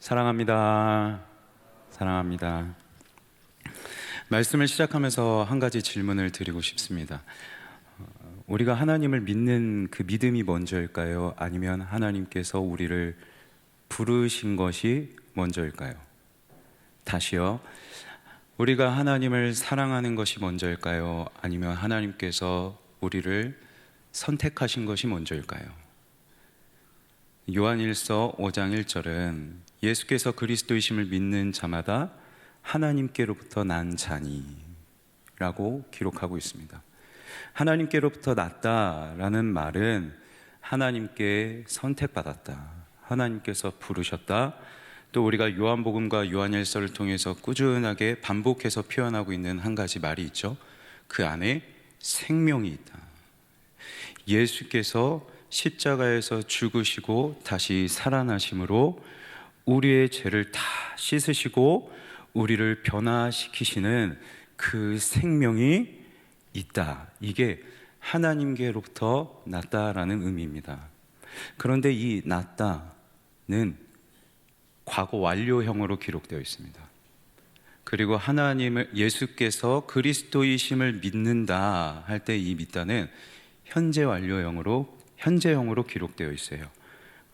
사랑합니다. 사랑합니다. 말씀을 시작하면서 한 가지 질문을 드리고 싶습니다. 우리가 하나님을 믿는 그 믿음이 먼저일까요? 아니면 하나님께서 우리를 부르신 것이 먼저일까요? 다시요. 우리가 하나님을 사랑하는 것이 먼저일까요? 아니면 하나님께서 우리를 선택하신 것이 먼저일까요? 요한일서 5장 1절은 예수께서 그리스도이심을 믿는 자마다 하나님께로부터 난 자니라고 기록하고 있습니다. 하나님께로부터 났다라는 말은 하나님께 선택받았다, 하나님께서 부르셨다, 또 우리가 요한복음과 요한일서를 통해서 꾸준하게 반복해서 표현하고 있는 한 가지 말이 있죠. 그 안에 생명이 있다. 예수께서 십자가에서 죽으시고 다시 살아나심으로 우리의 죄를 다 씻으시고 우리를 변화시키시는 그 생명이 있다. 이게 하나님께로부터 났다라는 의미입니다. 그런데 이 났다는 과거 완료형으로 기록되어 있습니다. 그리고 예수께서 그리스도이심을 믿는다 할 때 이 믿다는 현재 완료형으로, 현재형으로 기록되어 있어요.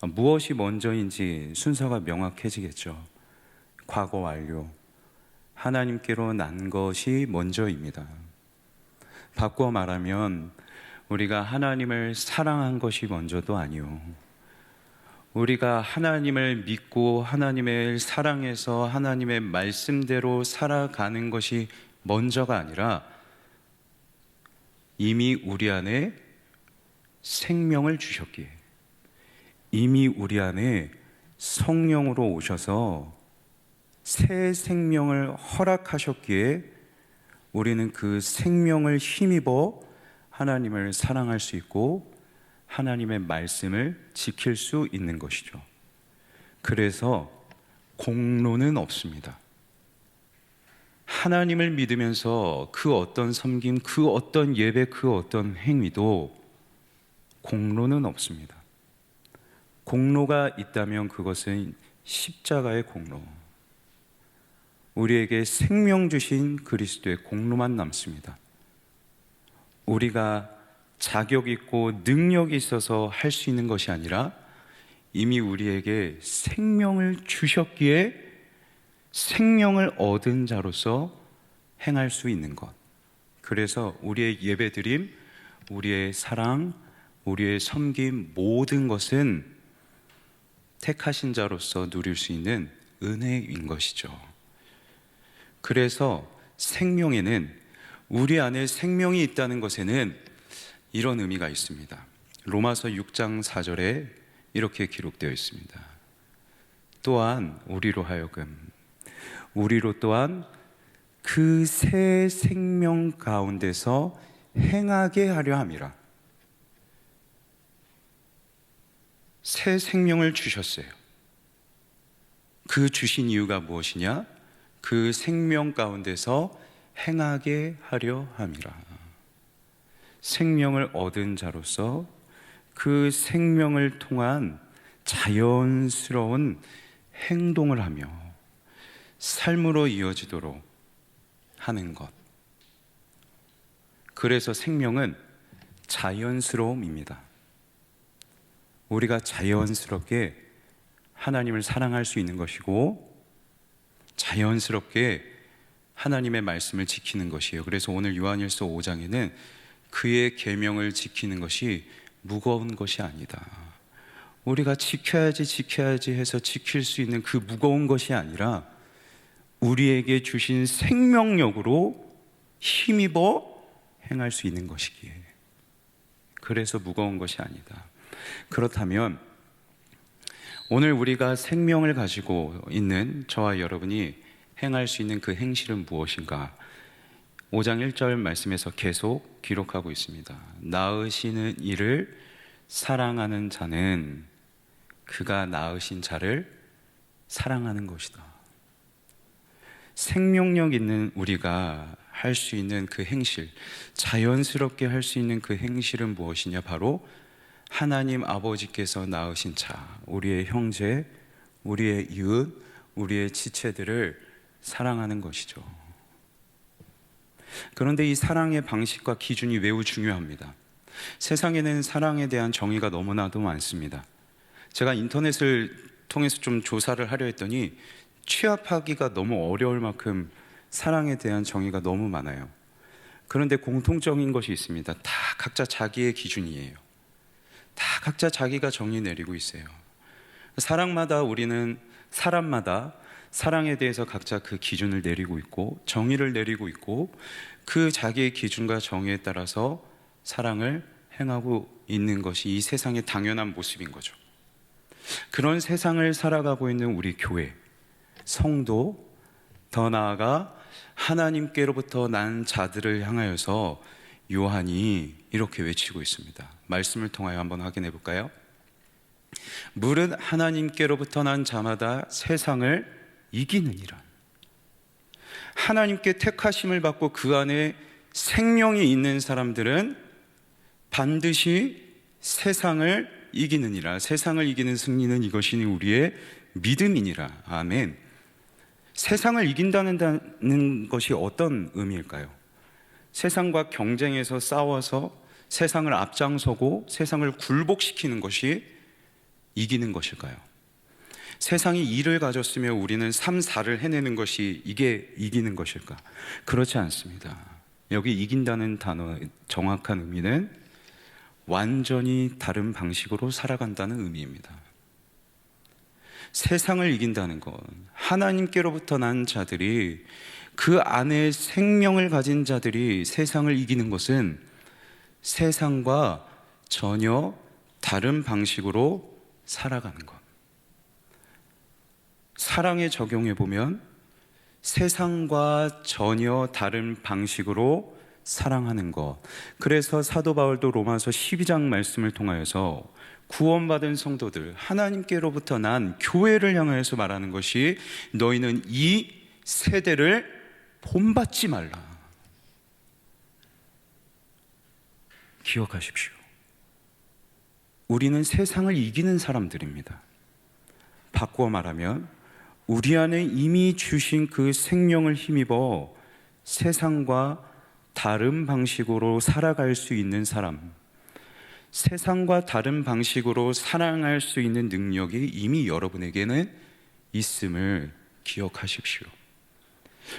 무엇이 먼저인지 순서가 명확해지겠죠. 과거 완료, 하나님께로 난 것이 먼저입니다. 바꿔 말하면 우리가 하나님을 사랑한 것이 먼저도 아니요, 우리가 하나님을 믿고 하나님을 사랑해서 하나님의 말씀대로 살아가는 것이 먼저가 아니라 이미 우리 안에 생명을 주셨기에, 이미 우리 안에 성령으로 오셔서 새 생명을 허락하셨기에 우리는 그 생명을 힘입어 하나님을 사랑할 수 있고 하나님의 말씀을 지킬 수 있는 것이죠. 그래서 공로는 없습니다. 하나님을 믿으면서 그 어떤 섬김, 그 어떤 예배, 그 어떤 행위도 공로는 없습니다. 공로가 있다면 그것은 십자가의 공로, 우리에게 생명 주신 그리스도의 공로만 남습니다. 우리가 자격 있고 능력이 있어서 할 수 있는 것이 아니라 이미 우리에게 생명을 주셨기에 생명을 얻은 자로서 행할 수 있는 것. 그래서 우리의 예배드림, 우리의 사랑, 우리의 섬김, 모든 것은 택하신 자로서 누릴 수 있는 은혜인 것이죠. 그래서 생명에는, 우리 안에 생명이 있다는 것에는 이런 의미가 있습니다. 로마서 6장 4절에 이렇게 기록되어 있습니다. 또한 우리로 또한 그 새 생명 가운데서 행하게 하려 함이라. 새 생명을 주셨어요. 그 주신 이유가 무엇이냐? 그 생명 가운데서 행하게 하려 함이라. 생명을 얻은 자로서 그 생명을 통한 자연스러운 행동을 하며 삶으로 이어지도록 하는 것. 그래서 생명은 자연스러움입니다. 우리가 자연스럽게 하나님을 사랑할 수 있는 것이고 자연스럽게 하나님의 말씀을 지키는 것이에요. 그래서 오늘 요한일서 5장에는 그의 계명을 지키는 것이 무거운 것이 아니다, 우리가 지켜야지 해서 지킬 수 있는 그 무거운 것이 아니라 우리에게 주신 생명력으로 힘입어 행할 수 있는 것이기에, 그래서 무거운 것이 아니다. 그렇다면 오늘 우리가 생명을 가지고 있는 저와 여러분이 행할 수 있는 그 행실은 무엇인가? 5장 1절 말씀에서 계속 기록하고 있습니다. 낳으시는 이를 사랑하는 자는 그가 낳으신 자를 사랑하는 것이다. 생명력 있는 우리가 할 수 있는 그 행실, 자연스럽게 할 수 있는 그 행실은 무엇이냐? 바로 하나님 아버지께서 낳으신 자, 우리의 형제, 우리의 이웃, 우리의 지체들을 사랑하는 것이죠. 그런데 이 사랑의 방식과 기준이 매우 중요합니다. 세상에는 사랑에 대한 정의가 너무나도 많습니다. 제가 인터넷을 통해서 좀 조사를 하려 했더니 취합하기가 너무 어려울 만큼 사랑에 대한 정의가 너무 많아요. 그런데 공통적인 것이 있습니다. 다 각자 자기의 기준이에요. 다 각자 자기가 정의 내리고 있어요. 사랑마다 우리는 사람마다 사랑에 대해서 각자 그 기준을 내리고 있고 정의를 내리고 있고 그 자기의 기준과 정의에 따라서 사랑을 행하고 있는 것이 이 세상의 당연한 모습인 거죠. 그런 세상을 살아가고 있는 우리 교회, 성도, 더 나아가 하나님께로부터 난 자들을 향하여서 요한이 이렇게 외치고 있습니다. 말씀을 통하여 한번 확인해 볼까요? 무릇 하나님께로부터 난 자마다 세상을 이기느니라. 하나님께 택하심을 받고 그 안에 생명이 있는 사람들은 반드시 세상을 이기느니라. 세상을 이기는 승리는 이것이니 우리의 믿음이니라. 아멘. 세상을 이긴다는 것이 어떤 의미일까요? 세상과 경쟁해서 싸워서 세상을 앞장서고 세상을 굴복시키는 것이 이기는 것일까요? 세상이 2를 가졌으며 우리는 3, 4를 해내는 것이 이게 이기는 것일까? 그렇지 않습니다. 여기 이긴다는 단어의 정확한 의미는 완전히 다른 방식으로 살아간다는 의미입니다. 세상을 이긴다는 것, 하나님께로부터 난 자들이 그 안에 생명을 가진 자들이 세상을 이기는 것은 세상과 전혀 다른 방식으로 살아가는 것. 사랑에 적용해 보면 세상과 전혀 다른 방식으로 사랑하는 것. 그래서 사도 바울도 로마서 12장 말씀을 통하여서 구원받은 성도들, 하나님께로부터 난 교회를 향하여서 말하는 것이 너희는 이 세대를 본받지 말라. 기억하십시오. 우리는 세상을 이기는 사람들입니다. 바꾸어 말하면 우리 안에 이미 주신 그 생명을 힘입어 세상과 다른 방식으로 살아갈 수 있는 사람, 세상과 다른 방식으로 사랑할 수 있는 능력이 이미 여러분에게는 있음을 기억하십시오.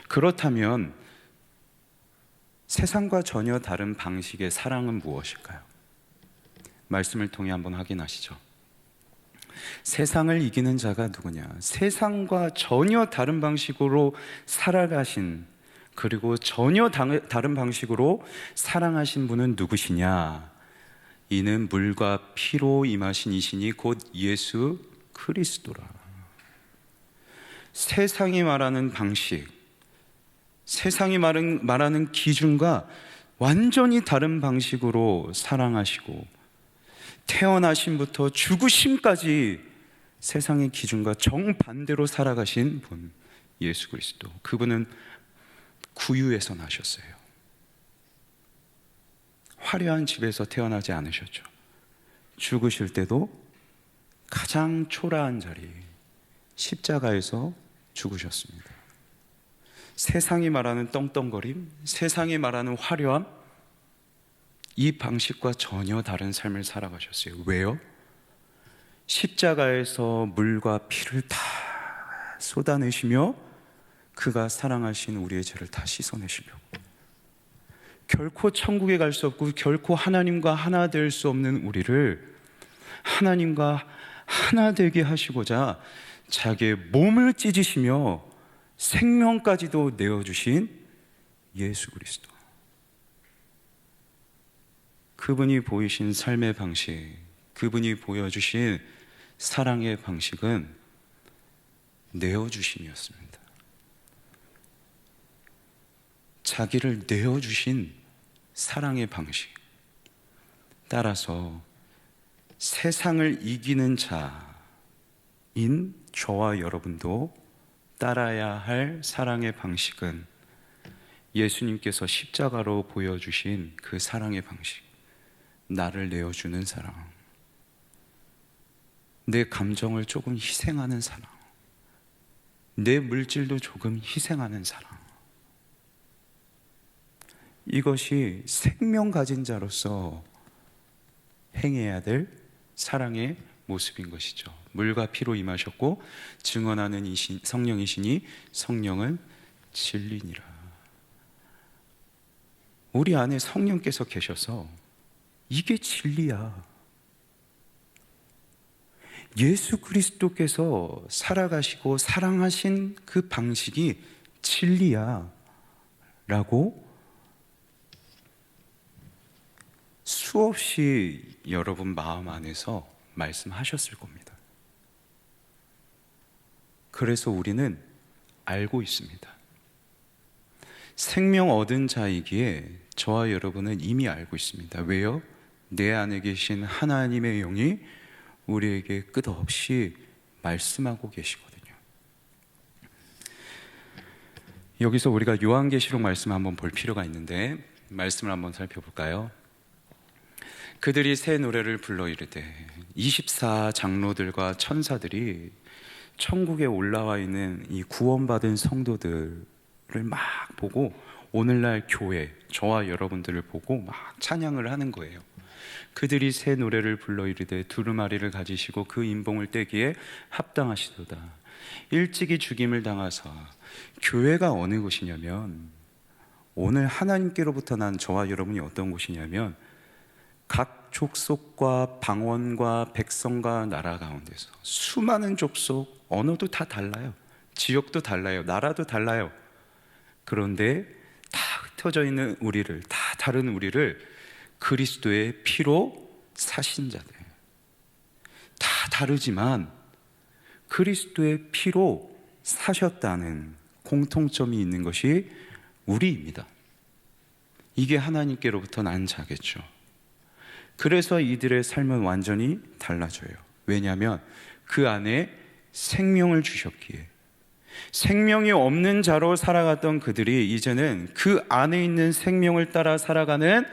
그렇다면 세상과 전혀 다른 방식의 사랑은 무엇일까요? 말씀을 통해 한번 확인하시죠. 세상을 이기는 자가 누구냐? 세상과 전혀 다른 방식으로 살아가신, 그리고 전혀 다른 방식으로 사랑하신 분은 누구시냐? 이는 물과 피로 임하신 이시니 곧 예수 그리스도라. 세상이 말하는 방식, 세상이 말하는 기준과 완전히 다른 방식으로 사랑하시고 태어나심부터 죽으심까지 세상의 기준과 정반대로 살아가신 분, 예수 그리스도. 그분은 구유에서 나셨어요. 화려한 집에서 태어나지 않으셨죠. 죽으실 때도 가장 초라한 자리, 십자가에서 죽으셨습니다. 세상이 말하는 떵떵거림, 세상이 말하는 화려함, 이 방식과 전혀 다른 삶을 살아가셨어요. 왜요? 십자가에서 물과 피를 다 쏟아내시며 그가 사랑하신 우리의 죄를 다 씻어내시려고. 결코 천국에 갈 수 없고 결코 하나님과 하나 될 수 없는 우리를 하나님과 하나 되게 하시고자 자기의 몸을 찢으시며 생명까지도 내어주신 예수 그리스도. 그분이 보이신 삶의 방식, 그분이 보여주신 사랑의 방식은 내어주심이었습니다. 자기를 내어주신 사랑의 방식. 따라서 세상을 이기는 자인 저와 여러분도 따라야 할 사랑의 방식은 예수님께서 십자가로 보여주신 그 사랑의 방식. 나를 내어주는 사랑. 내 감정을 조금 희생하는 사랑, 내 물질도 조금 희생하는 사랑, 이것이 생명 가진 자로서 행해야 될 사랑의 모습인 것이죠. 물과 피로 임하셨고 증언하는 성령이시니 성령은 진리니라. 우리 안에 성령께서 계셔서 이게 진리야. 예수 그리스도께서 살아가시고 사랑하신 그 방식이 진리야 라고 수없이 여러분 마음 안에서 말씀하셨을 겁니다. 그래서 우리는 알고 있습니다. 생명 얻은 자이기에 저와 여러분은 이미 알고 있습니다. 왜요? 내 안에 계신 하나님의 영이 우리에게 끝없이 말씀하고 계시거든요. 여기서 우리가 요한계시록 말씀 한번 볼 필요가 있는데 말씀을 한번 살펴볼까요? 그들이 새 노래를 불러 이르되 24장로들과 천사들이 천국에 올라와 있는 이 구원받은 성도들을 막 보고 오늘날 교회, 저와 여러분들을 보고 막 찬양을 하는 거예요. 그들이 새 노래를 불러 이르되 두루마리를 가지시고 그 인봉을 떼기에 합당하시도다. 일찍이 죽임을 당하사. 교회가 어느 곳이냐면 오늘 하나님께로부터 난 저와 여러분이 어떤 곳이냐면 각 족속과 방언과 백성과 나라 가운데서 수많은 족속, 언어도 다 달라요. 지역도 달라요. 나라도 달라요. 그런데 다 흩어져 있는 우리를, 다 다른 우리를 그리스도의 피로 사신 자들, 다 다르지만 그리스도의 피로 사셨다는 공통점이 있는 것이 우리입니다. 이게 하나님께로부터 난 자겠죠. 그래서 이들의 삶은 완전히 달라져요. 왜냐하면 그 안에 생명을 주셨기에. 생명이 없는 자로 살아갔던 그들이 이제는 그 안에 있는 생명을 따라 살아가는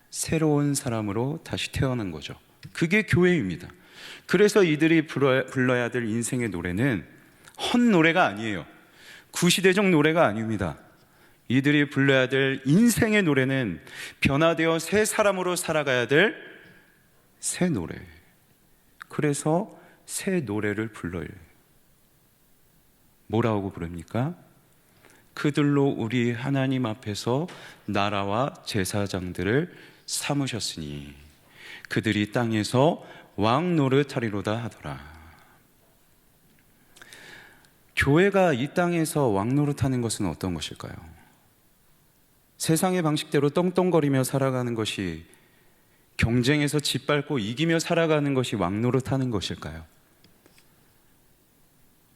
새로운 사람으로 다시 태어난 거죠. 그게 교회입니다. 그래서 이들이 불러야 될 인생의 노래는 헛노래가 아니에요. 구시대적 노래가 아닙니다. 이들이 불러야 될 인생의 노래는 변화되어 새 사람으로 살아가야 될 새 노래. 그래서 새 노래를 불러요. 뭐라고 부릅니까? 그들로 우리 하나님 앞에서 나라와 제사장들을 삼으셨으니 그들이 땅에서 왕 노릇하리로다 하더라. 교회가 이 땅에서 왕 노릇하는 것은 어떤 것일까요? 세상의 방식대로 떵떵거리며 살아가는 것이, 경쟁에서 짓밟고 이기며 살아가는 것이 왕 노릇하는 것일까요?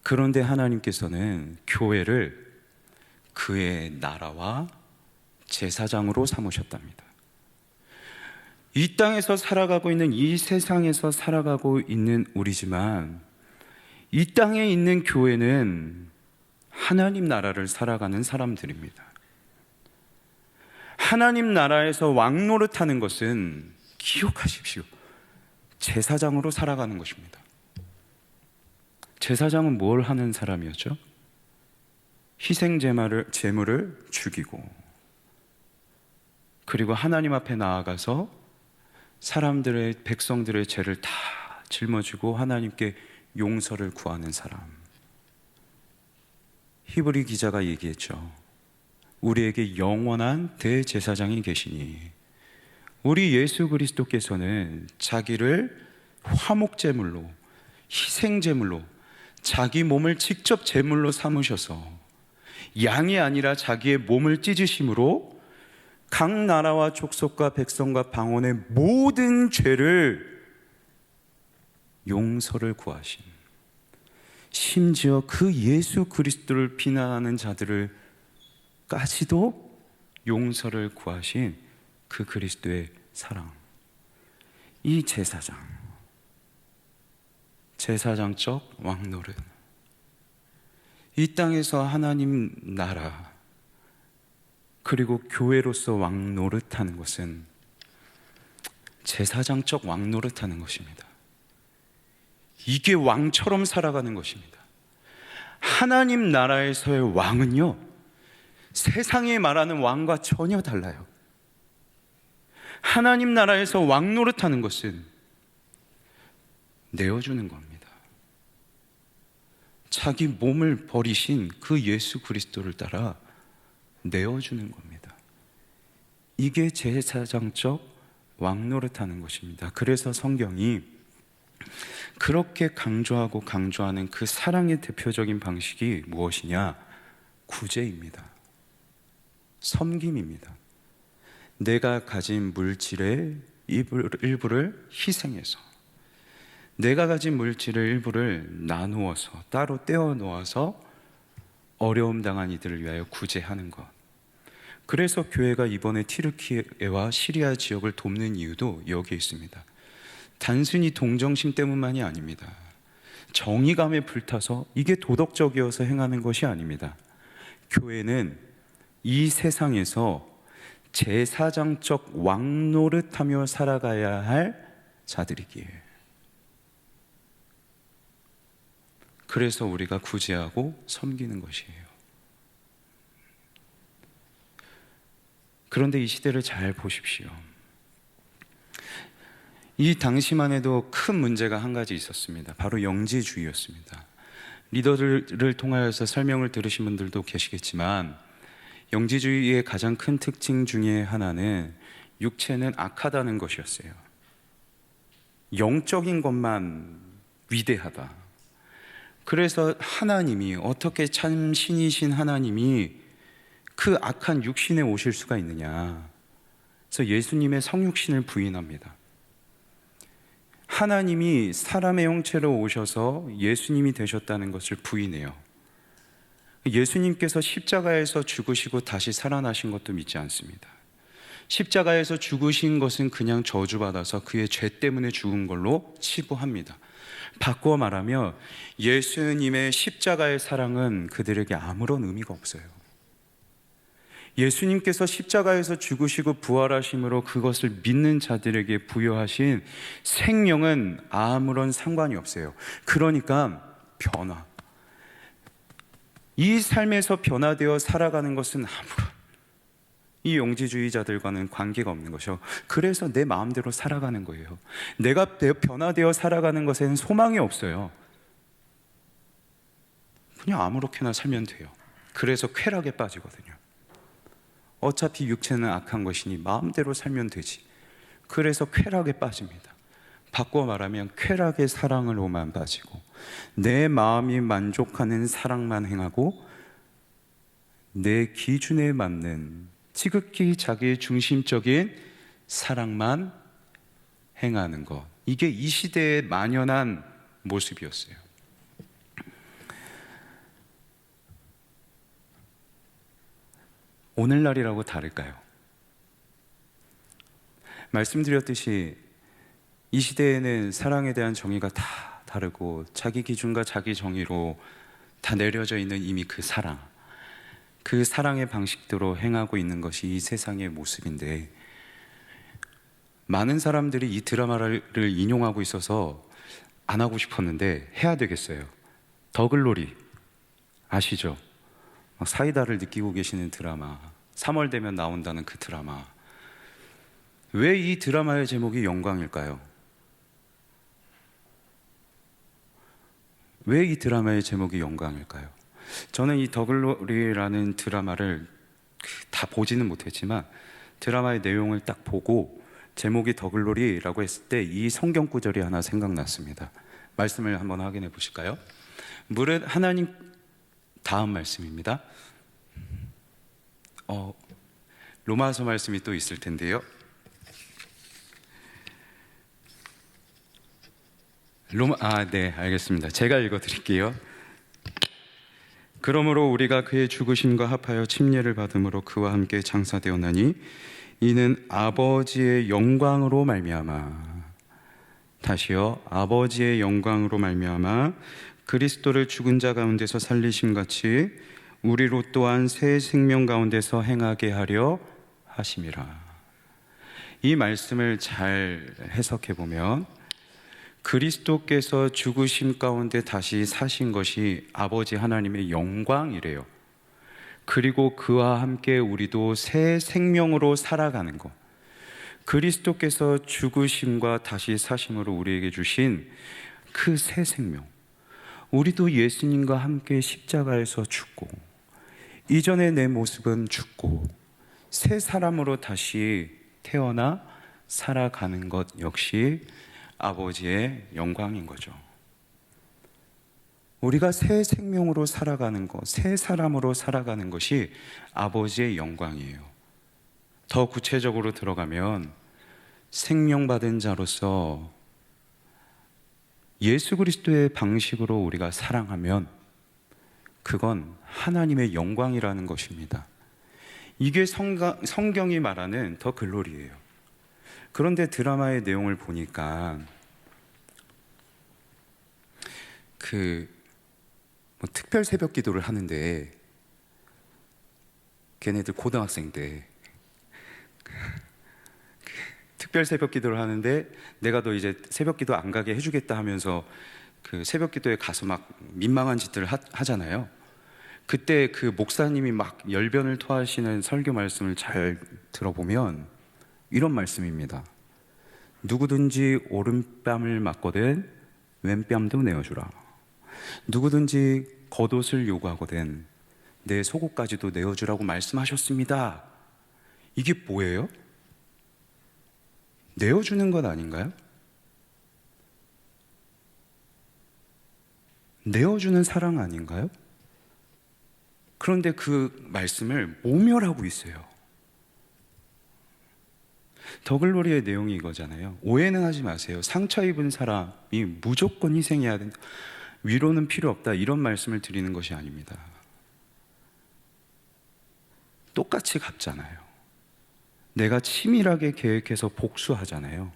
그런데 하나님께서는 교회를 그의 나라와 제사장으로 삼으셨답니다. 이 땅에서 살아가고 있는, 이 세상에서 살아가고 있는 우리지만 이 땅에 있는 교회는 하나님 나라를 살아가는 사람들입니다. 하나님 나라에서 왕 노릇하는 것은, 기억하십시오, 제사장으로 살아가는 것입니다. 제사장은 뭘 하는 사람이었죠? 희생 제물을 죽이고, 그리고 하나님 앞에 나아가서 사람들의, 백성들의 죄를 다 짊어지고 하나님께 용서를 구하는 사람. 히브리 기자가 얘기했죠. 우리에게 영원한 대제사장이 계시니, 우리 예수 그리스도께서는 자기를 화목제물로, 희생제물로, 자기 몸을 직접 제물로 삼으셔서 양이 아니라 자기의 몸을 찢으심으로 각 나라와 족속과 백성과 방언의 모든 죄를 용서를 구하신, 심지어 그 예수 그리스도를 비난하는 자들을까지도 용서를 구하신 그 그리스도의 사랑. 이 제사장적 왕노릇, 이 땅에서 하나님 나라 그리고 교회로서 왕노릇하는 것은 제사장적 왕노릇하는 것입니다. 이게 왕처럼 살아가는 것입니다. 하나님 나라에서의 왕은요, 세상에 말하는 왕과 전혀 달라요. 하나님 나라에서 왕 노릇하는 것은 내어주는 겁니다. 자기 몸을 버리신 그 예수 그리스도를 따라 내어주는 겁니다. 이게 제사장적 왕 노릇하는 것입니다. 그래서 성경이 그렇게 강조하고 강조하는 그 사랑의 대표적인 방식이 무엇이냐? 구제입니다. 섬김입니다. 내가 가진 물질의 일부를 희생해서, 내가 가진 물질의 일부를 나누어서 따로 떼어 놓아서 어려움 당한 이들을 위하여 구제하는 것. 그래서 교회가 이번에 튀르키예와 시리아 지역을 돕는 이유도 여기에 있습니다. 단순히 동정심 때문만이 아닙니다. 정의감에 불타서 이게 도덕적이어서 행하는 것이 아닙니다. 교회는 이 세상에서 제사장적 왕노릇하며 살아가야 할 자들이기에, 그래서 우리가 구제하고 섬기는 것이에요. 그런데 이 시대를 잘 보십시오. 이 당시만 해도 큰 문제가 한 가지 있었습니다. 바로 영지주의였습니다. 리더들을 통하여서 설명을 들으신 분들도 계시겠지만, 영지주의의 가장 큰 특징 중에 하나는 육체는 악하다는 것이었어요. 영적인 것만 위대하다. 그래서 하나님이, 어떻게 참 신이신 하나님이 그 악한 육신에 오실 수가 있느냐. 그래서 예수님의 성육신을 부인합니다. 하나님이 사람의 형체로 오셔서 예수님이 되셨다는 것을 부인해요. 예수님께서 십자가에서 죽으시고 다시 살아나신 것도 믿지 않습니다. 십자가에서 죽으신 것은 그냥 저주받아서 그의 죄 때문에 죽은 걸로 치부합니다. 바꾸어 말하면 예수님의 십자가의 사랑은 그들에게 아무런 의미가 없어요. 예수님께서 십자가에서 죽으시고 부활하심으로 그것을 믿는 자들에게 부여하신 생명은 아무런 상관이 없어요. 그러니까 변화, 이 삶에서 변화되어 살아가는 것은 아무런 이 영지주의자들과는 관계가 없는 것이요. 그래서 내 마음대로 살아가는 거예요. 내가 변화되어 살아가는 것에는 소망이 없어요. 그냥 아무렇게나 살면 돼요. 그래서 쾌락에 빠지거든요. 어차피 육체는 악한 것이니 마음대로 살면 되지. 그래서 쾌락에 빠집니다. 바꿔 말하면 쾌락의 사랑으로만 빠지고, 내 마음이 만족하는 사랑만 행하고, 내 기준에 맞는 지극히 자기 중심적인 사랑만 행하는 것. 이게 이 시대에 만연한 모습이었어요. 오늘날이라고 다를까요? 말씀드렸듯이 이 시대에는 사랑에 대한 정의가 다 다르고 자기 기준과 자기 정의로 다 내려져 있는 이미 그 사랑, 그 사랑의 방식대로 행하고 있는 것이 이 세상의 모습인데, 많은 사람들이 이 드라마를 인용하고 있어서 안 하고 싶었는데 해야 되겠어요. 더글로리 아시죠? 사이다를 느끼고 계시는 드라마, 3월 되면 나온다는 그 드라마. 왜 이 드라마의 제목이 영광일까요? 왜 이 드라마의 제목이 영광일까요? 저는 이 더글로리라는 드라마를 다 보지는 못했지만 드라마의 내용을 딱 보고 제목이 더글로리라고 했을 때 이 성경 구절이 하나 생각났습니다. 말씀을 한번 확인해 보실까요? 무릇 하나님, 다음 말씀입니다. 로마서 말씀이 또 있을 텐데요. 네, 알겠습니다. 제가 읽어드릴게요. 그러므로 우리가 그의 죽으심과 합하여 침례를 받음으로 그와 함께 장사되었나니 이는 아버지의 영광으로 말미암아, 다시요, 아버지의 영광으로 말미암아 그리스도를 죽은 자 가운데서 살리심 같이 우리로 또한 새 생명 가운데서 행하게 하려 하심이라. 이 말씀을 잘 해석해 보면 그리스도께서 죽으심 가운데 다시 사신 것이 아버지 하나님의 영광이래요. 그리고 그와 함께 우리도 새 생명으로 살아가는 것. 그리스도께서 죽으심과 다시 사심으로 우리에게 주신 그 새 생명. 우리도 예수님과 함께 십자가에서 죽고, 이전의 내 모습은 죽고 새 사람으로 다시 태어나 살아가는 것 역시 아버지의 영광인 거죠. 우리가 새 생명으로 살아가는 것, 새 사람으로 살아가는 것이 아버지의 영광이에요. 더 구체적으로 들어가면 생명받은 자로서 예수 그리스도의 방식으로 우리가 사랑하면 그건 하나님의 영광이라는 것입니다. 이게 성경이 말하는 더 글로리예요. 그런데 드라마의 내용을 보니까 특별 새벽 기도를 하는데, 걔네들 고등학생 때 특별 새벽 기도를 하는데, 내가 너 이제 새벽 기도 안 가게 해주겠다 하면서 그 새벽 기도에 가서 막 민망한 짓들을 하잖아요. 그때 그 목사님이 막 열변을 토하시는 설교 말씀을 잘 들어보면 이런 말씀입니다. 누구든지 오른뺨을 맞거든 왼뺨도 내어주라. 누구든지 겉옷을 요구하거든 내 속옷까지도 내어주라고 말씀하셨습니다. 이게 뭐예요? 내어주는 것 아닌가요? 내어주는 사랑 아닌가요? 그런데 그 말씀을 모멸하고 있어요. 더글로리의 내용이 이거잖아요. 오해는 하지 마세요. 상처 입은 사람이 무조건 희생해야 된다, 위로는 필요 없다, 이런 말씀을 드리는 것이 아닙니다. 똑같이 갚잖아요. 내가 치밀하게 계획해서 복수하잖아요.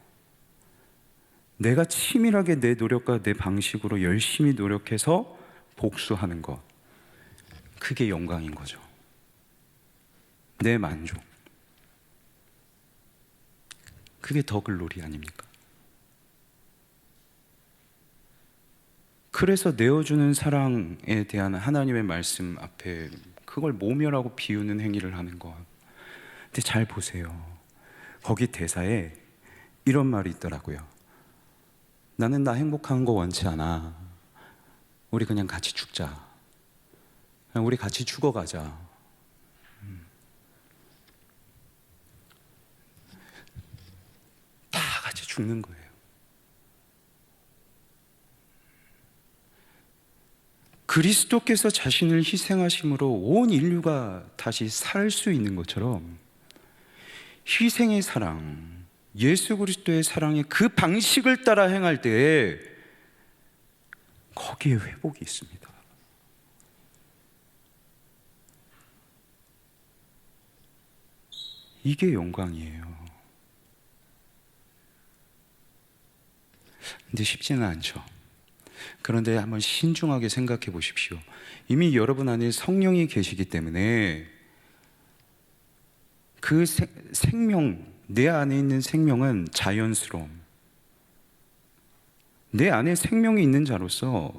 내가 치밀하게 내 노력과 내 방식으로 열심히 노력해서 복수하는 것, 그게 영광인 거죠. 내 만족, 그게 더 글로리 아닙니까? 그래서 내어주는 사랑에 대한 하나님의 말씀 앞에 그걸 모멸하고 비우는 행위를 하는 것. 근데 잘 보세요. 거기 대사에 이런 말이 있더라고요. 나는 나 행복한 거 원치 않아. 우리 그냥 같이 죽자. 그냥 우리 같이 죽어가자. 다 같이 죽는 거예요. 그리스도께서 자신을 희생하심으로 온 인류가 다시 살 수 있는 것처럼 희생의 사랑, 예수 그리스도의 사랑의 그 방식을 따라 행할 때에 거기에 회복이 있습니다. 이게 영광이에요. 근데 쉽지는 않죠. 그런데 한번 신중하게 생각해 보십시오. 이미 여러분 안에 성령이 계시기 때문에 그 생명, 내 안에 있는 생명은 자연스러움. 내 안에 생명이 있는 자로서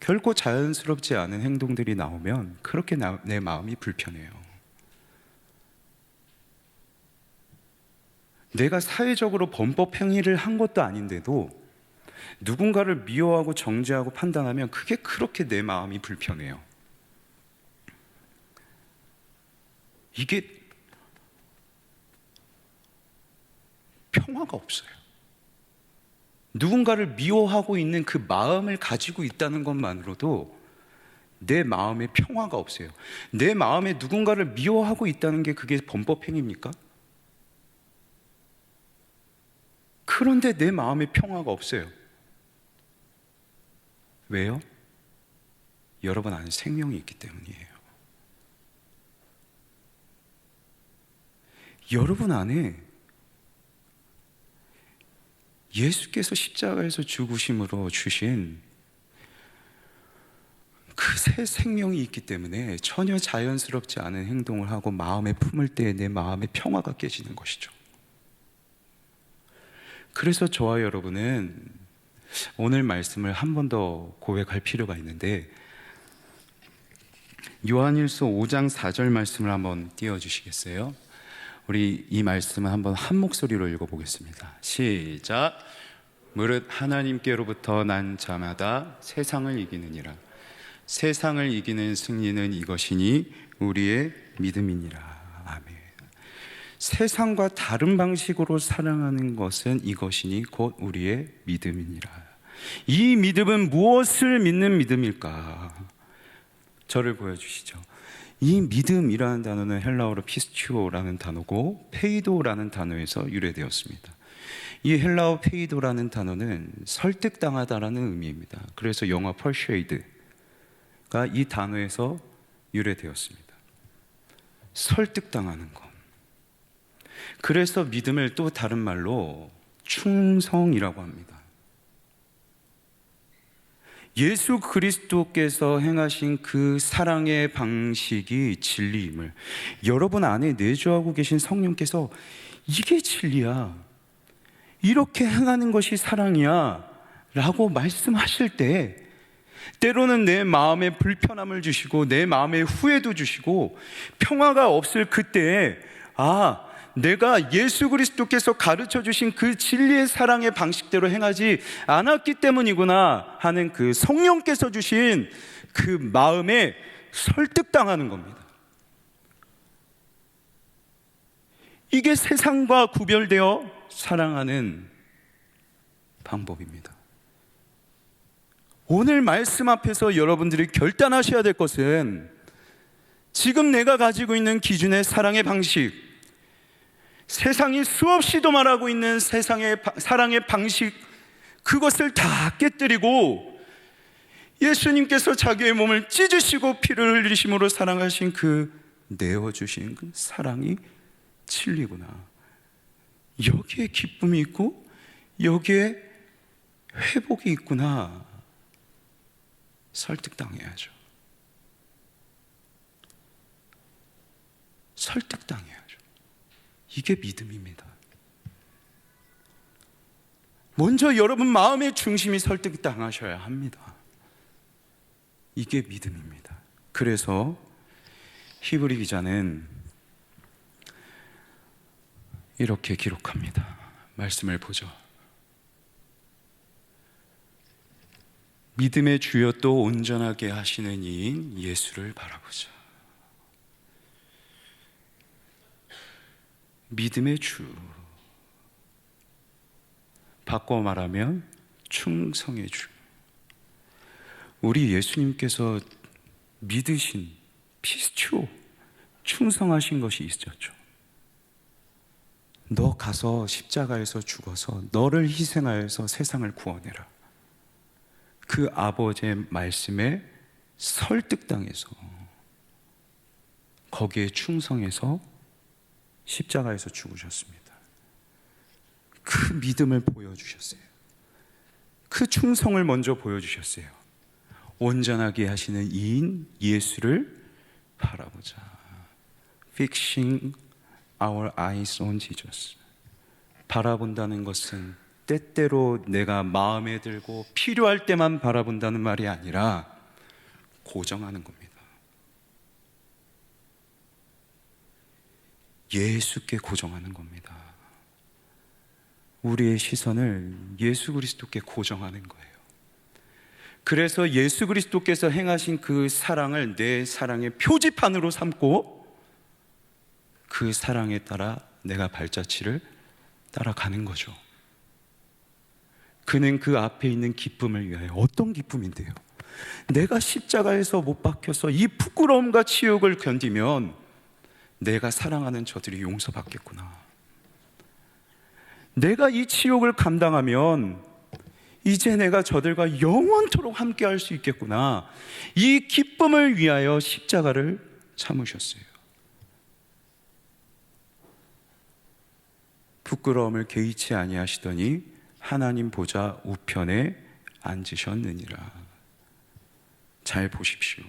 결코 자연스럽지 않은 행동들이 나오면 그렇게 내 마음이 불편해요. 내가 사회적으로 범법 행위를 한 것도 아닌데도 누군가를 미워하고 정죄하고 판단하면 그게 그렇게 내 마음이 불편해요. 이게 평화가 없어요. 누군가를 미워하고 있는 그 마음을 가지고 있다는 것만으로도 내 마음에 평화가 없어요. 내 마음에 누군가를 미워하고 있다는 게 그게 범법 행위입니까? 그런데 내 마음에 평화가 없어요. 왜요? 여러분 안에 생명이 있기 때문이에요. 여러분 안에 예수께서 십자가에서 죽으심으로 주신 그 새 생명이 있기 때문에 전혀 자연스럽지 않은 행동을 하고 마음에 품을 때 내 마음의 평화가 깨지는 것이죠. 그래서 저와 여러분은 오늘 말씀을 한 번 더 고백할 필요가 있는데, 요한일서 5장 4절 말씀을 한번 띄워주시겠어요? 우리 이 말씀을 한번 한 목소리로 읽어보겠습니다. 시작. 무릇 하나님께로부터 난 자마다 세상을 이기느니라. 세상을 이기는 승리는 이것이니 우리의 믿음이니라. 아멘. 세상과 다른 방식으로 사랑하는 것은 이것이니 곧 우리의 믿음이니라. 이 믿음은 무엇을 믿는 믿음일까? 저를 보여주시죠. 이 믿음이라는 단어는 헬라어로 피스튜오라는 단어고 페이도라는 단어에서 유래되었습니다. 이 헬라어 페이도라는 단어는 설득당하다라는 의미입니다. 그래서 영어 persuade가 이 단어에서 유래되었습니다. 설득당하는 것. 그래서 믿음을 또 다른 말로 충성이라고 합니다. 예수 그리스도께서 행하신 그 사랑의 방식이 진리임을 여러분 안에 내주하고 계신 성령께서 이게 진리야, 이렇게 행하는 것이 사랑이야 라고 말씀하실 때, 때로는 내 마음에 불편함을 주시고 내 마음에 후회도 주시고 평화가 없을 그때에 내가 예수 그리스도께서 가르쳐 주신 그 진리의 사랑의 방식대로 행하지 않았기 때문이구나 하는 그 성령께서 주신 그 마음에 설득당하는 겁니다. 이게 세상과 구별되어 사랑하는 방법입니다. 오늘 말씀 앞에서 여러분들이 결단하셔야 될 것은, 지금 내가 가지고 있는 기준의 사랑의 방식, 세상이 수없이도 말하고 있는 세상의 사랑의 방식, 그것을 다 깨뜨리고 예수님께서 자기의 몸을 찢으시고 피를 흘리심으로 사랑하신 그 내어주신 그 사랑이 진리구나, 여기에 기쁨이 있고 여기에 회복이 있구나, 설득당해야죠. 설득당해야죠. 이게 믿음입니다. 먼저 여러분 마음의 중심이 설득당하셔야 합니다. 이게 믿음입니다. 그래서 히브리 기자는 이렇게 기록합니다. 말씀을 보죠. 믿음의 주여 또 온전하게 하시는 이인 예수를 바라보자. 믿음의 주, 바꿔 말하면 충성의 주. 우리 예수님께서 믿으신 피스튜오, 충성하신 것이 있었죠. 너 가서 십자가에서 죽어서 너를 희생하여서 세상을 구원해라. 그 아버지의 말씀에 설득당해서 거기에 충성해서 십자가에서 죽으셨습니다. 그 믿음을 보여주셨어요. 그 충성을 먼저 보여주셨어요. 온전하게 하시는 이인 예수를 바라보자. Fixing our eyes on Jesus. 바라본다는 것은 때때로 내가 마음에 들고 필요할 때만 바라본다는 말이 아니라 고정하는 겁니다. 예수께 고정하는 겁니다. 우리의 시선을 예수 그리스도께 고정하는 거예요. 그래서 예수 그리스도께서 행하신 그 사랑을 내 사랑의 표지판으로 삼고 그 사랑에 따라 내가 발자취를 따라가는 거죠. 그는 그 앞에 있는 기쁨을 위하여, 어떤 기쁨인데요? 내가 십자가에서 못 박혀서 이 부끄러움과 치욕을 견디면 내가 사랑하는 저들이 용서받겠구나. 내가 이 치욕을 감당하면 이제 내가 저들과 영원토록 함께 할 수 있겠구나. 이 기쁨을 위하여 십자가를 참으셨어요. 부끄러움을 개의치 아니하시더니 하나님 보좌 우편에 앉으셨느니라. 잘 보십시오.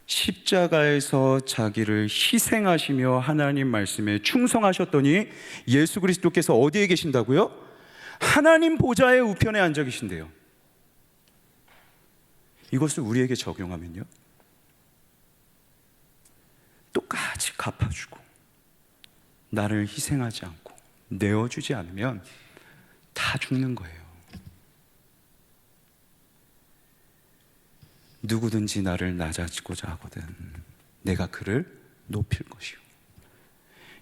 십자가에서 자기를 희생하시며 하나님 말씀에 충성하셨더니 예수 그리스도께서 어디에 계신다고요? 하나님 보좌의 우편에 앉아 계신대요. 이것을 우리에게 적용하면요, 똑같이 갚아주고 나를 희생하지 않고 내어주지 않으면 다 죽는 거예요. 누구든지 나를 낮아지고자 하거든 내가 그를 높일 것이요.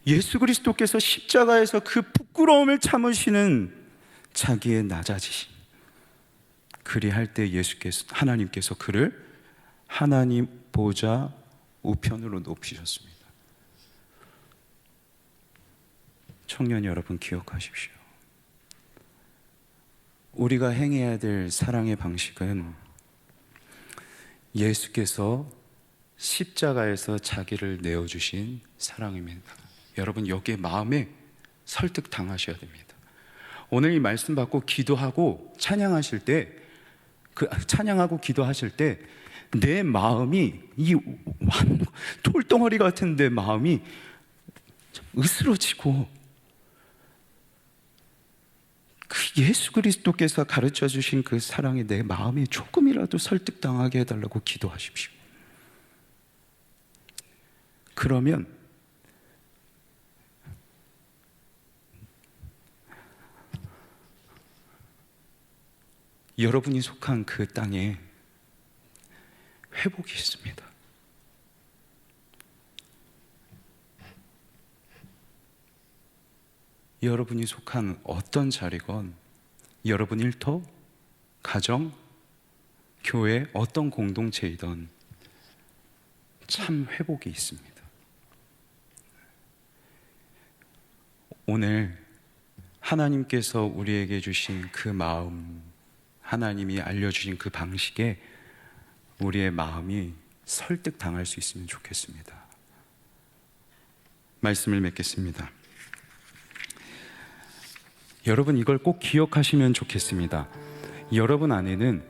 예수 그리스도께서 십자가에서 그 부끄러움을 참으시는 자기의 낮아지심, 그리할 때 하나님께서 그를 하나님 보좌 우편으로 높이셨습니다. 청년 여러분, 기억하십시오. 우리가 행해야 될 사랑의 방식은 예수께서 십자가에서 자기를 내어주신 사랑입니다. 여러분, 여기에 마음에 설득 당하셔야 됩니다. 오늘 이 말씀 받고 기도하고 찬양하실 때, 찬양하고 기도하실 때 내 마음이 이 돌덩어리 같은 내 마음이 으스러지고, 그 예수 그리스도께서 가르쳐 주신 그 사랑에 내 마음이 조금이라도 설득당하게 해달라고 기도하십시오. 그러면 여러분이 속한 그 땅에 회복이 있습니다. 여러분이 속한 어떤 자리건, 여러분 일터, 가정, 교회, 어떤 공동체이든 참 회복이 있습니다. 오늘 하나님께서 우리에게 주신 그 마음, 하나님이 알려주신 그 방식에 우리의 마음이 설득당할 수 있으면 좋겠습니다. 말씀을 맺겠습니다. 여러분, 이걸 꼭 기억하시면 좋겠습니다. 여러분 안에는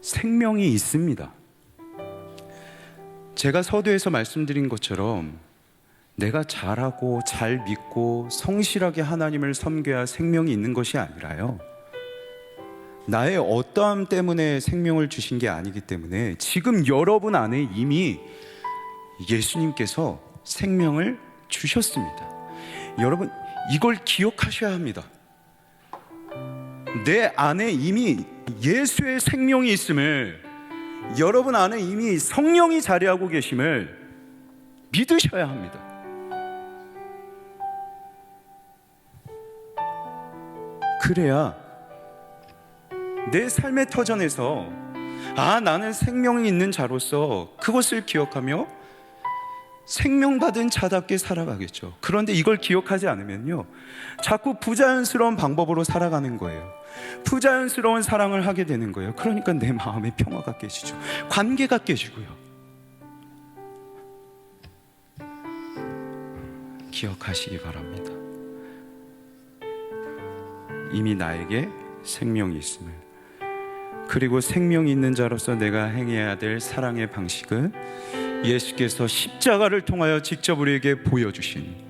생명이 있습니다. 제가 서두에서 말씀드린 것처럼 내가 잘하고 잘 믿고 성실하게 하나님을 섬겨야 생명이 있는 것이 아니라요, 나의 어떠함 때문에 생명을 주신 게 아니기 때문에 지금 여러분 안에 이미 예수님께서 생명을 주셨습니다. 여러분, 이걸 기억하셔야 합니다. 내 안에 이미 예수의 생명이 있음을, 여러분 안에 이미 성령이 자리하고 계심을 믿으셔야 합니다. 그래야 내 삶의 터전에서 나는 생명이 있는 자로서 그것을 기억하며 생명받은 자답게 살아가겠죠. 그런데 이걸 기억하지 않으면요, 자꾸 부자연스러운 방법으로 살아가는 거예요. 부자연스러운 사랑을 하게 되는 거예요. 그러니까 내 마음의 평화가 깨지죠. 관계가 깨지고요. 기억하시기 바랍니다. 이미 나에게 생명이 있음을, 그리고 생명이 있는 자로서 내가 행해야 될 사랑의 방식은 예수께서 십자가를 통하여 직접 우리에게 보여주신,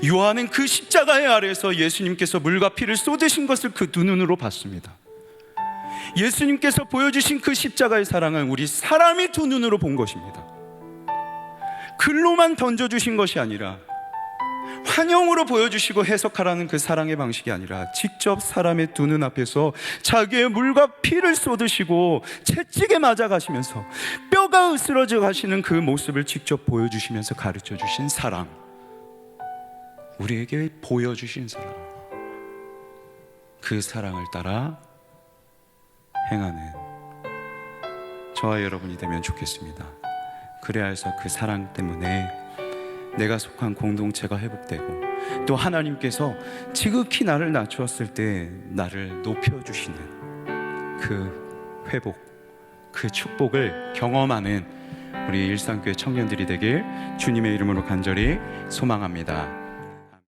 요한은 그 십자가의 아래에서 예수님께서 물과 피를 쏟으신 것을 그 두 눈으로 봤습니다. 예수님께서 보여주신 그 십자가의 사랑은 우리 사람이 두 눈으로 본 것입니다. 글로만 던져주신 것이 아니라, 환영으로 보여주시고 해석하라는 그 사랑의 방식이 아니라, 직접 사람의 두 눈 앞에서 자기의 물과 피를 쏟으시고 채찍에 맞아 가시면서 뼈가 으스러져 가시는 그 모습을 직접 보여주시면서 가르쳐 주신 사랑, 우리에게 보여주신 사랑, 그 사랑을 따라 행하는 저와 여러분이 되면 좋겠습니다. 그래야 해서 그 사랑 때문에 내가 속한 공동체가 회복되고, 또 하나님께서 지극히 나를 낮추었을 때 나를 높여주시는 그 회복, 그 축복을 경험하는 우리 일상교회 청년들이 되길 주님의 이름으로 간절히 소망합니다.